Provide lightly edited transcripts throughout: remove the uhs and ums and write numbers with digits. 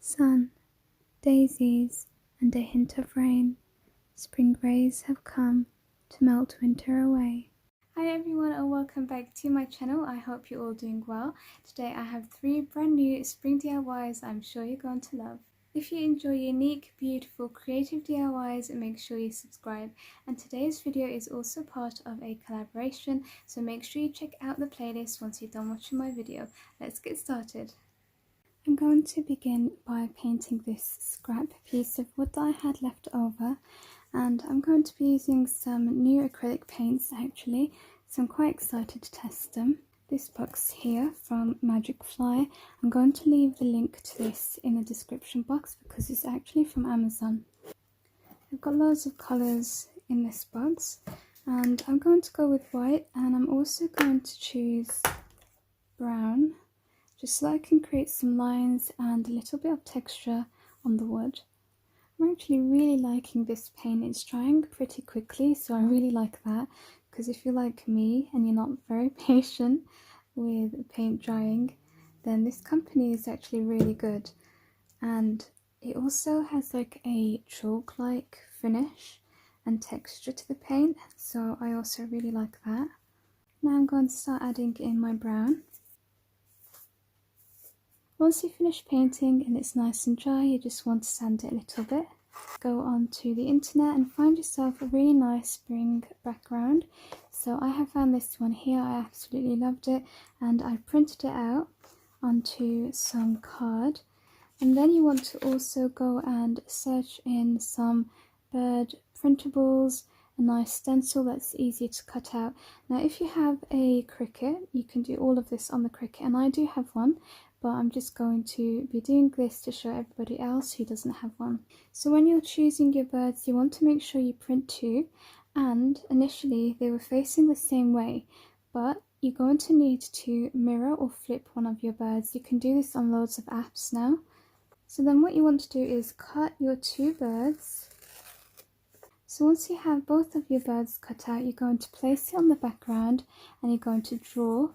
Sun, daisies, and a hint of rain. Spring rays have come to melt winter away. Hi everyone and welcome back to my channel. I hope you're all doing well. Today I have 3 brand new spring DIYs I'm sure you're going to love. If you enjoy unique, beautiful, creative DIYs, make sure you subscribe. And today's video is also part of a collaboration, so make sure you check out the playlist once you're done watching my video. Let's get started. I'm going to begin by painting this scrap piece of wood that I had left over, and I'm going to be using some new acrylic paints actually, so I'm quite excited to test them. This box here from Magic Fly, I'm going to leave the link to this in the description box because it's actually from Amazon. I've got loads of colours in this box and I'm going to go with white, and I'm also going to choose brown, just so I can create some lines and a little bit of texture on the wood. I'm actually really liking this paint. It's drying pretty quickly, so I really like that, because if you're like me and you're not very patient with paint drying, then this company is actually really good. And it also has like a chalk-like finish and texture to the paint, so I also really like that. Now I'm going to start adding in my brown. Once you finish painting and it's nice and dry, you just want to sand it a little bit. Go onto the internet and find yourself a really nice spring background. So I have found this one here. I absolutely loved it, and I printed it out onto some card. And then you want to also go and search in some bird printables, a nice stencil that's easy to cut out. Now if you have a Cricut, you can do all of this on the Cricut, and I do have one, but I'm just going to be doing this to show everybody else who doesn't have one. So when you're choosing your birds, you want to make sure you print 2, and initially they were facing the same way, but you're going to need to mirror or flip one of your birds. You can do this on loads of apps now. So then what you want to do is cut your 2 birds. So once you have both of your birds cut out, you're going to place it on the background and you're going to draw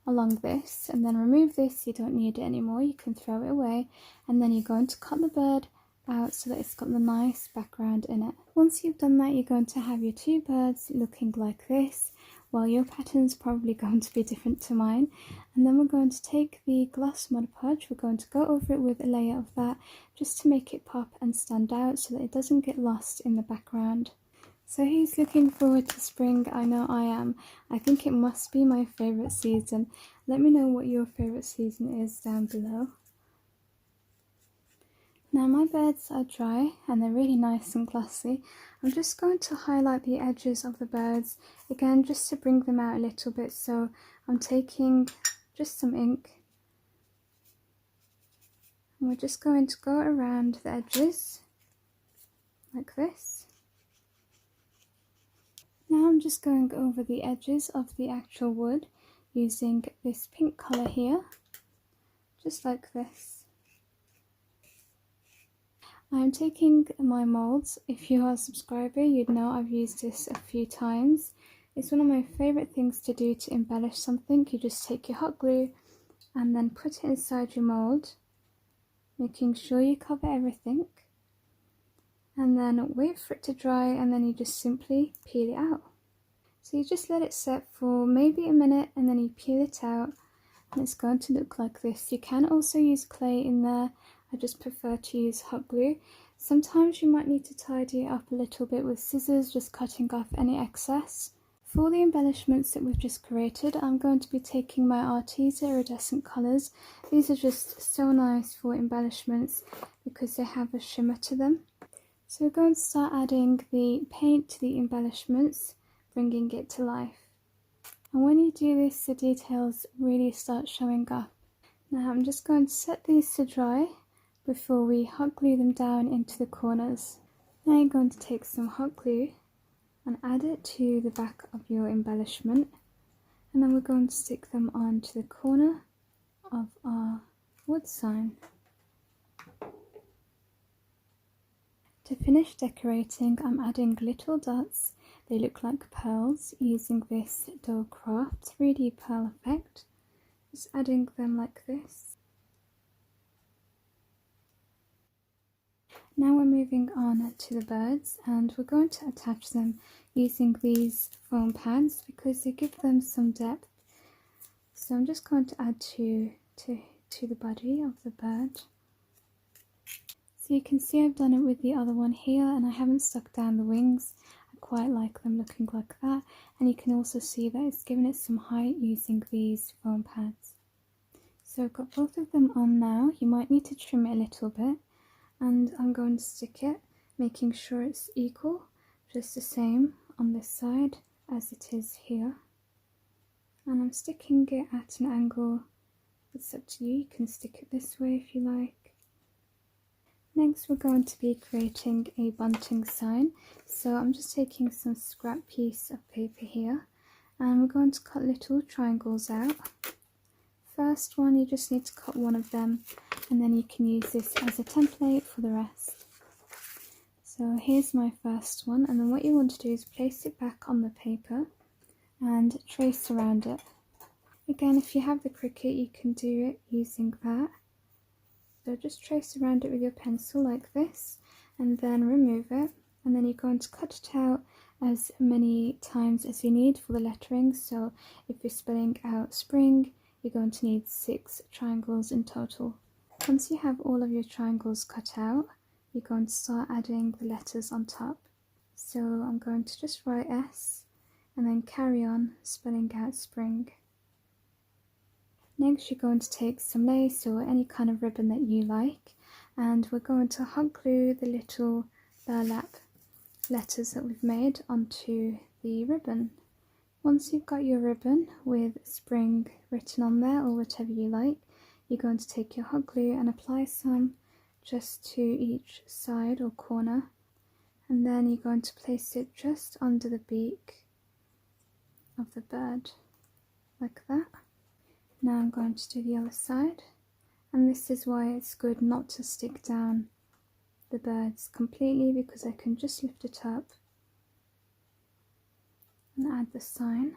along this, and then remove this. You don't need it anymore, you can throw it away, and then you're going to cut the bird out so that it's got the nice background in it. Once you've done that, you're going to have your 2 birds looking like this. Well, your pattern's probably going to be different to mine. And then we're going to take the gloss Mod Podge, we're going to go over it with a layer of that just to make it pop and stand out so that it doesn't get lost in the background. So who's looking forward to spring? I know I am. I think it must be my favourite season. Let me know what your favourite season is down below. Now my birds are dry and they're really nice and glossy. I'm just going to highlight the edges of the birds, again just to bring them out a little bit. So I'm taking just some ink and we're just going to go around the edges like this. Now I'm just going over the edges of the actual wood using this pink colour here, just like this. I'm taking my moulds. If you are a subscriber, you'd know I've used this a few times. It's one of my favourite things to do to embellish something. You just take your hot glue and then put it inside your mould, making sure you cover everything, and then wait for it to dry, and then you just simply peel it out. So you just let it set for maybe a minute and then you peel it out, and it's going to look like this. You can also use clay in there. I just prefer to use hot glue. Sometimes you might need to tidy it up a little bit with scissors, just cutting off any excess. For the embellishments that we've just created, I'm going to be taking my Arteza iridescent colours. These are just so nice for embellishments because they have a shimmer to them. So we're going to start adding the paint to the embellishments, bringing it to life. And when you do this, the details really start showing up. Now I'm just going to set these to dry before we hot glue them down into the corners. Now you're going to take some hot glue and add it to the back of your embellishment, and then we're going to stick them onto the corner of our wood sign. To finish decorating, I'm adding little dots. They look like pearls using this DECOR 3D pearl effect. Just adding them like this. Now we're moving on to the birds, and we're going to attach them using these foam pads because they give them some depth. So I'm just going to add to the body of the bird. So you can see I've done it with the other one here, and I haven't stuck down the wings. I quite like them looking like that, and you can also see that it's given it some height using these foam pads. So I've got both of them on now. You might need to trim it a little bit, and I'm going to stick it, making sure it's equal, just the same on this side as it is here. And I'm sticking it at an angle. It's up to you, you can stick it this way if you like. Next we're going to be creating a bunting sign. So I'm just taking some scrap piece of paper here, and we're going to cut little triangles out. First one, you just need to cut one of them, and then you can use this as a template for the rest. So here's my first one, and then what you want to do is place it back on the paper and trace around it. Again, if you have the Cricut, you can do it using that. So just trace around it with your pencil like this, and then remove it, and then you're going to cut it out as many times as you need for the lettering. So if you're spelling out spring, you're going to need 6 triangles in total. Once you have all of your triangles cut out, you're going to start adding the letters on top. So I'm going to just write S and then carry on spelling out spring. Next you're going to take some lace or any kind of ribbon that you like, and we're going to hot glue the little burlap letters that we've made onto the ribbon. Once you've got your ribbon with spring written on there or whatever you like, you're going to take your hot glue and apply some just to each side or corner, and then you're going to place it just under the beak of the bird like that. Now I'm going to do the other side, and this is why it's good not to stick down the birds completely, because I can just lift it up and add the sign.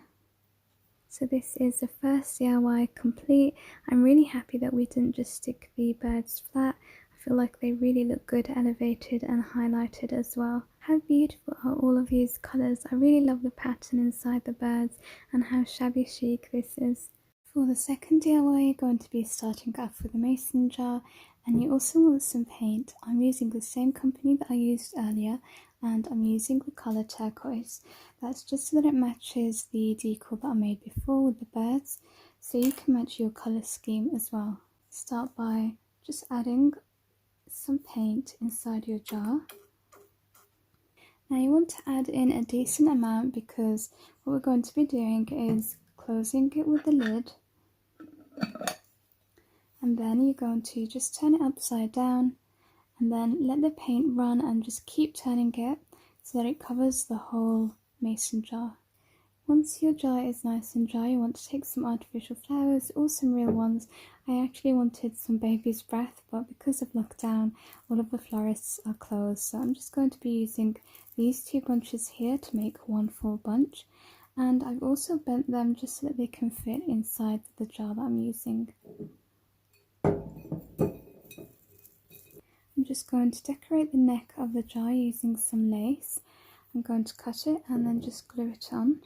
So this is the first DIY complete. I'm really happy that we didn't just stick the birds flat. I feel like they really look good elevated and highlighted as well. How beautiful are all of these colours. I really love the pattern inside the birds and how shabby chic this is. For the second DIY, you're going to be starting off with a mason jar, and you also want some paint. I'm using the same company that I used earlier, and I'm using the colour turquoise. That's just so that it matches the decor that I made before with the birds, so you can match your colour scheme as well. Start by just adding some paint inside your jar. Now you want to add in a decent amount, because what we're going to be doing is closing it with the lid, and then you're going to just turn it upside down and then let the paint run and just keep turning it so that it covers the whole mason jar. Once your jar is nice and dry, you want to take some artificial flowers or some real ones. I actually wanted some baby's breath, but because of lockdown, all of the florists are closed, so I'm just going to be using these 2 bunches here to make one full bunch. And I've also bent them just so that they can fit inside the jar that I'm using. I'm just going to decorate the neck of the jar using some lace. I'm going to cut it and then just glue it on.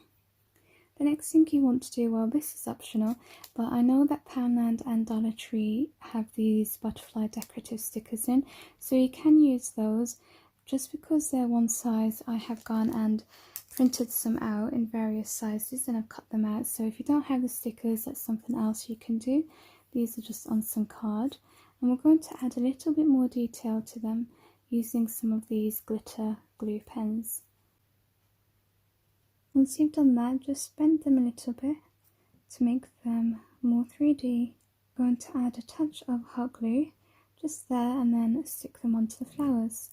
The next thing you want to do, well, this is optional, but I know that Poundland and Dollar Tree have these butterfly decorative stickers in, so you can use those. Just because they're one size, I have gone and printed some out in various sizes and I've cut them out. So if you don't have the stickers, that's something else you can do. These are just on some card, and we're going to add a little bit more detail to them using some of these glitter glue pens. Once you've done that, just bend them a little bit to make them more 3D. I'm going to add a touch of hot glue just there and then stick them onto the flowers.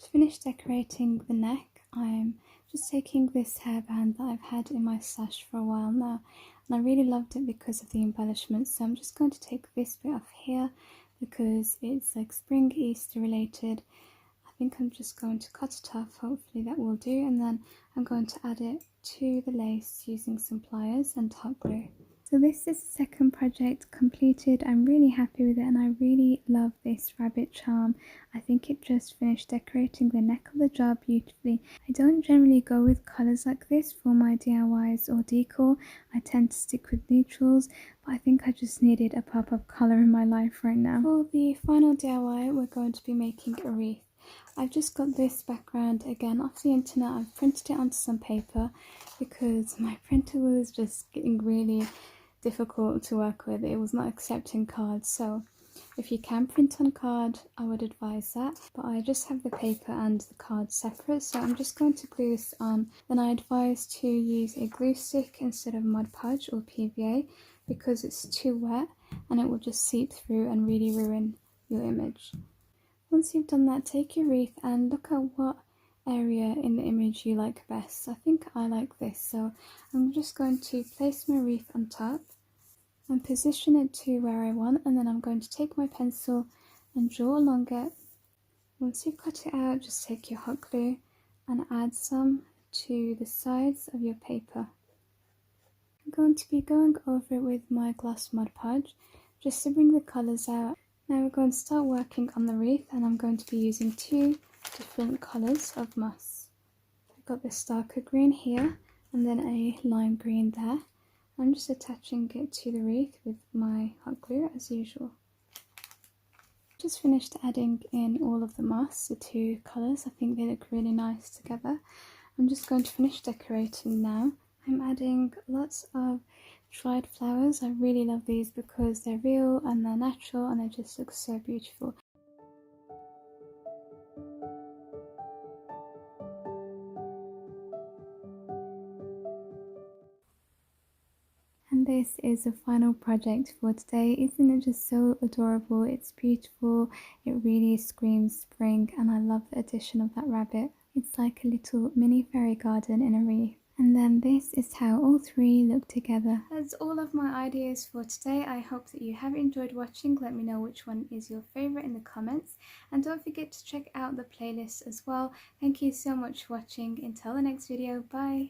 To finish decorating the neck, I'm just taking this hairband that I've had in my stash for a while now, and I really loved it because of the embellishments. So I'm just going to take this bit off here because it's like spring Easter related. I think I'm just going to cut it off, hopefully that will do, and then I'm going to add it to the lace using some pliers and hot glue. So this is the second project completed. I'm really happy with it and I really love this rabbit charm. I think it just finished decorating the neck of the jar beautifully. I don't generally go with colours like this for my DIYs or decor. I tend to stick with neutrals, but I think I just needed a pop of colour in my life right now. For the final DIY, we're going to be making a wreath. I've just got this background again off the internet. I've printed it onto some paper because my printer was just getting really difficult to work with. It was not accepting cards, so if you can print on card I would advise that, but I just have the paper and the card separate, so I'm just going to glue this on. Then I advise to use a glue stick instead of Mod Podge or PVA because it's too wet and it will just seep through and really ruin your image. Once you've done that, take your wreath and look at what area in the image you like best. I think I like this, so I'm just going to place my wreath on top and position it to where I want, and then I'm going to take my pencil and draw along it. Once you've cut it out, just take your hot glue and add some to the sides of your paper. I'm going to be going over it with my gloss Mod Podge just to bring the colours out. Now we're going to start working on the wreath and I'm going to be using two different colours of moss. I've got this darker green here and then a lime green there. I'm just attaching it to the wreath with my hot glue as usual. Just finished adding in all of the moss, the two colours. I think they look really nice together. I'm just going to finish decorating now. I'm adding lots of dried flowers. I really love these because they're real and they're natural and they just look so beautiful. And this is the final project for today. Isn't it just so adorable? It's beautiful, it really screams spring, and I love the addition of that rabbit. It's like a little mini fairy garden in a wreath. And then this is how all three look together. That's all of my ideas for today. I hope that you have enjoyed watching. Let me know which one is your favourite in the comments. And don't forget to check out the playlist as well. Thank you so much for watching. Until the next video, bye!